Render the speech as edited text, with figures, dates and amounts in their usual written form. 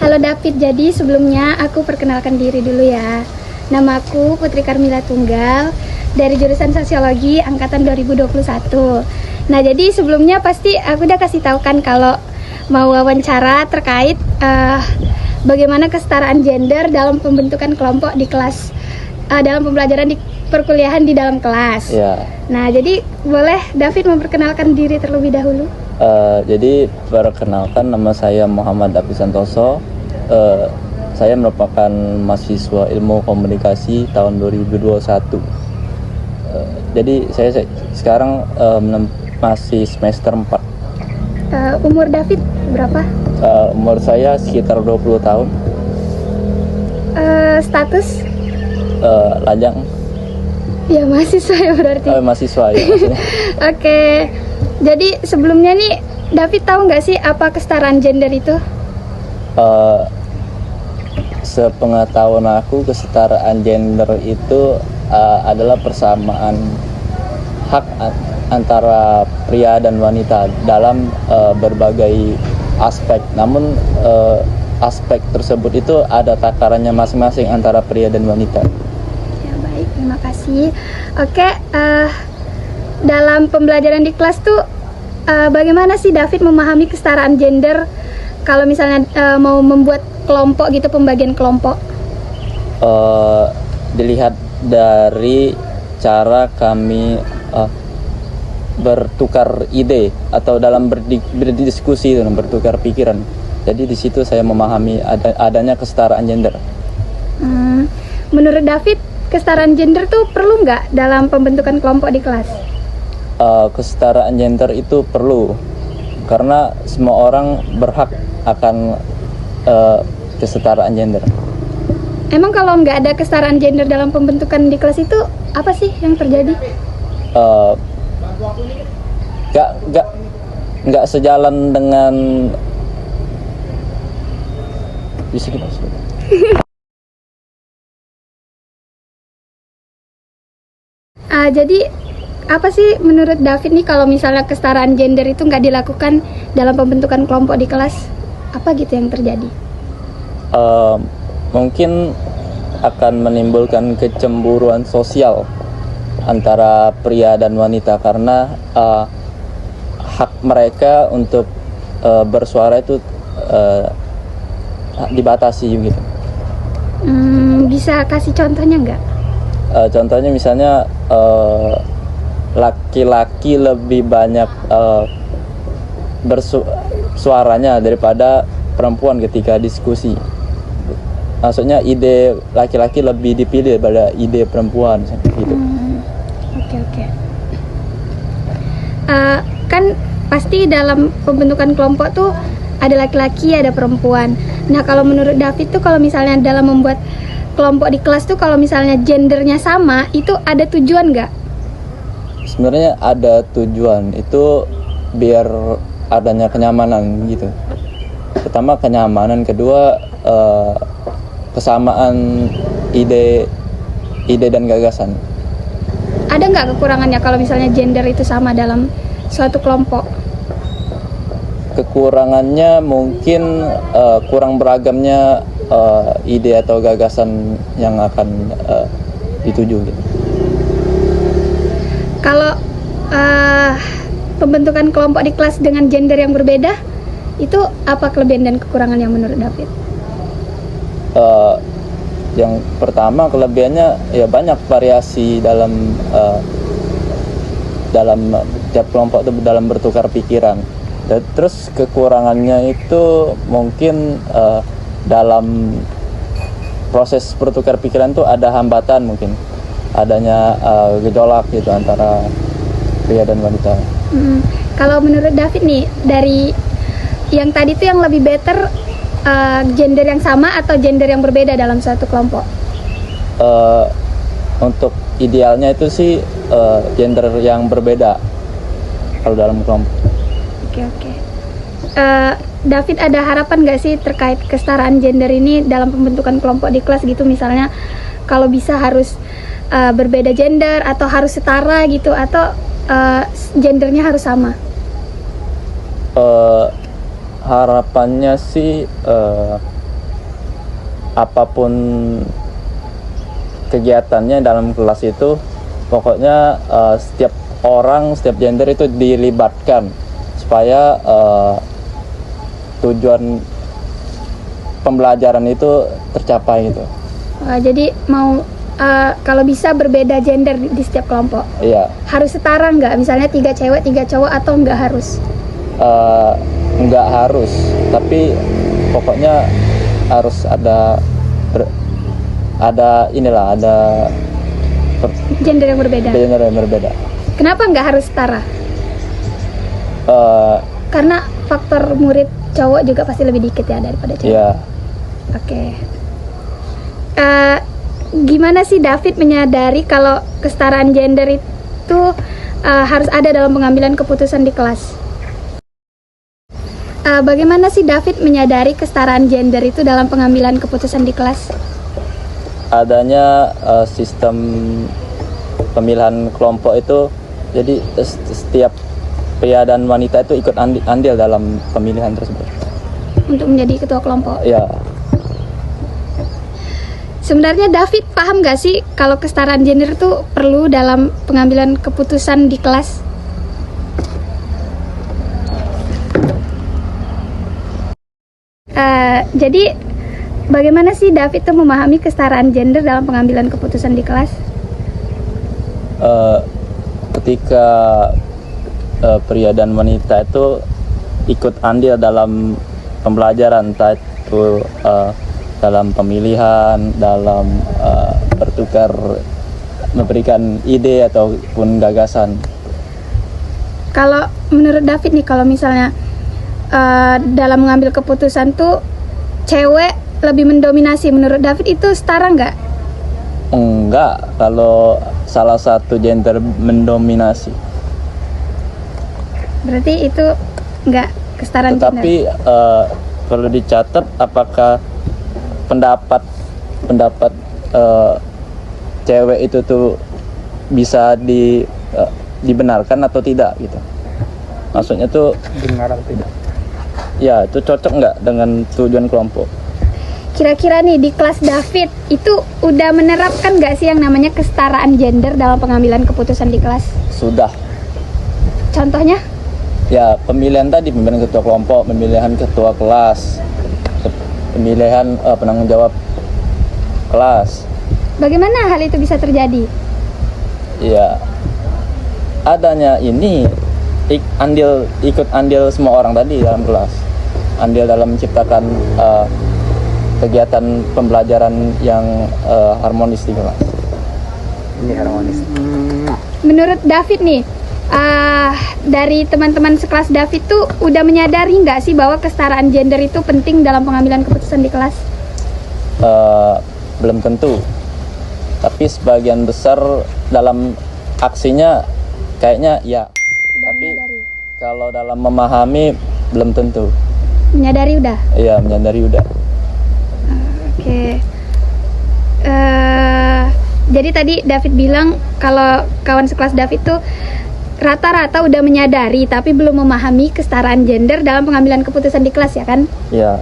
Halo David, jadi sebelumnya aku perkenalkan diri dulu ya. Nama aku Putri Karmila Tunggal dari jurusan Sosiologi angkatan 2021. Nah, jadi sebelumnya pasti aku udah kasih tahu kan kalau mau wawancara terkait bagaimana kesetaraan gender dalam pembentukan kelompok di kelas, dalam pembelajaran di perkuliahan di dalam kelas. Ya. Nah, jadi boleh David memperkenalkan diri terlebih dahulu. Jadi perkenalkan, nama saya Muhammad David Santoso. Saya merupakan mahasiswa ilmu komunikasi tahun 2021. Jadi saya sekarang masih semester 4. Umur David berapa? Umur saya sekitar 20 tahun. Status? Lajang. Ya, mahasiswa ya berarti. Mahasiswa ya maksudnya. Oke. Jadi sebelumnya nih, David tahu nggak sih apa kesetaraan gender itu? Sepengetahuan aku, kesetaraan gender itu adalah persamaan hak antara pria dan wanita dalam berbagai aspek. Namun aspek tersebut itu ada takarannya masing-masing antara pria dan wanita. Ya, baik, terima kasih. Oke, dalam pembelajaran di kelas tuh bagaimana sih David memahami kesetaraan gender kalau misalnya mau membuat kelompok gitu, pembagian kelompok? Dilihat dari cara kami bertukar ide atau dalam berdiskusi dan bertukar pikiran. Jadi di situ saya memahami adanya kesetaraan gender. Menurut David, kesetaraan gender tuh perlu nggak dalam pembentukan kelompok di kelas? Kesetaraan gender itu perlu, karena semua orang berhak akan kesetaraan gender. Emang kalau nggak ada kesetaraan gender dalam pembentukan di kelas itu apa sih yang terjadi? Nggak sejalan dengan bisa kita sebut. Jadi apa sih menurut David nih kalau misalnya kesetaraan gender itu nggak dilakukan dalam pembentukan kelompok di kelas, apa gitu yang terjadi? Mungkin akan menimbulkan kecemburuan sosial antara pria dan wanita, karena hak mereka untuk bersuara itu dibatasi gitu. Bisa kasih contohnya nggak? Contohnya misalnya laki-laki lebih banyak bersuaranya daripada perempuan ketika diskusi. Maksudnya ide laki-laki lebih dipilih daripada ide perempuan gitu. Oke. Kan pasti dalam pembentukan kelompok tuh ada laki-laki, ada perempuan. Nah, kalau menurut David tuh kalau misalnya dalam membuat kelompok di kelas tuh kalau misalnya gendernya sama, itu ada tujuan nggak? Sebenarnya ada tujuan, itu biar adanya kenyamanan gitu. Pertama kenyamanan, kedua kesamaan ide dan gagasan. Ada nggak kekurangannya kalau misalnya gender itu sama dalam suatu kelompok? Kekurangannya mungkin kurang beragamnya ide atau gagasan yang akan dituju gitu. Kalau pembentukan kelompok di kelas dengan gender yang berbeda, itu apa kelebihan dan kekurangannya menurut David? Yang pertama, kelebihannya ya banyak variasi dalam tiap kelompok itu dalam bertukar pikiran. Dan terus kekurangannya itu mungkin dalam proses bertukar pikiran itu ada hambatan, mungkin adanya gejolak gitu antara pria dan wanita. Kalau menurut David nih, dari yang tadi tuh yang lebih better gender yang sama atau gender yang berbeda dalam suatu kelompok? Untuk idealnya itu sih gender yang berbeda kalau dalam kelompok. Oke. David, ada harapan nggak sih terkait kesetaraan gender ini dalam pembentukan kelompok di kelas gitu, misalnya kalau bisa harus berbeda gender atau harus setara gitu, atau gendernya harus sama? Harapannya sih apapun kegiatannya dalam kelas itu, pokoknya setiap orang, setiap gender itu dilibatkan supaya tujuan pembelajaran itu tercapai gitu. Jadi mau kalau bisa berbeda gender di setiap kelompok. Iya. Harus setara nggak? Misalnya 3 cewek, 3 cowok atau nggak harus? Nggak harus, tapi pokoknya harus ada Gender yang berbeda. gender yang berbeda. Kenapa nggak harus setara? Karena faktor murid cowok juga pasti lebih dikit ya daripada cewek. Iya. Oke. Gimana sih David menyadari kalau kesetaraan gender itu harus ada dalam pengambilan keputusan di kelas? Bagaimana sih David menyadari kesetaraan gender itu dalam pengambilan keputusan di kelas? Adanya sistem pemilihan kelompok itu, jadi setiap pria dan wanita itu ikut andil dalam pemilihan tersebut. Untuk menjadi ketua kelompok. Ya. Sebenarnya David paham gak sih kalau kesetaraan gender itu perlu dalam pengambilan keputusan di kelas? Jadi bagaimana sih David tuh memahami kesetaraan gender dalam pengambilan keputusan di kelas? Ketika pria dan wanita itu ikut andil dalam pembelajaran, entah itu dalam pemilihan, dalam bertukar memberikan ide ataupun gagasan. Kalau menurut David nih, kalau misalnya dalam mengambil keputusan tuh cewek lebih mendominasi, menurut David itu setara nggak? Enggak, kalau salah satu gender mendominasi. Berarti itu nggak kesetaraan gender. Tetapi perlu dicatat apakah pendapat cewek itu tuh bisa dibenarkan atau tidak gitu. Maksudnya tuh Benar atau tidak? ya itu cocok nggak dengan tujuan kelompok. Kira-kira nih di kelas David itu udah menerapkan nggak sih yang namanya kesetaraan gender dalam pengambilan keputusan di kelas? Sudah. Contohnya? Ya, pemilihan tadi, pemilihan ketua kelompok, pemilihan ketua kelas, pemilihan penanggung jawab kelas. Bagaimana hal itu bisa terjadi? Ya, adanya ini ikut andil semua orang tadi dalam kelas, andil dalam menciptakan kegiatan pembelajaran yang harmonis di kelas. Ini harmonis. Menurut David nih, dari teman-teman sekelas David tuh udah menyadari nggak sih bahwa kesetaraan gender itu penting dalam pengambilan keputusan di kelas? Belum tentu, tapi sebagian besar dalam aksinya kayaknya ya. Tapi kalau dalam memahami belum tentu. Menyadari udah? Iya, menyadari udah. Oke. Jadi tadi David bilang kalau kawan sekelas David tuh rata-rata udah menyadari tapi belum memahami kesetaraan gender dalam pengambilan keputusan di kelas, ya kan? Iya.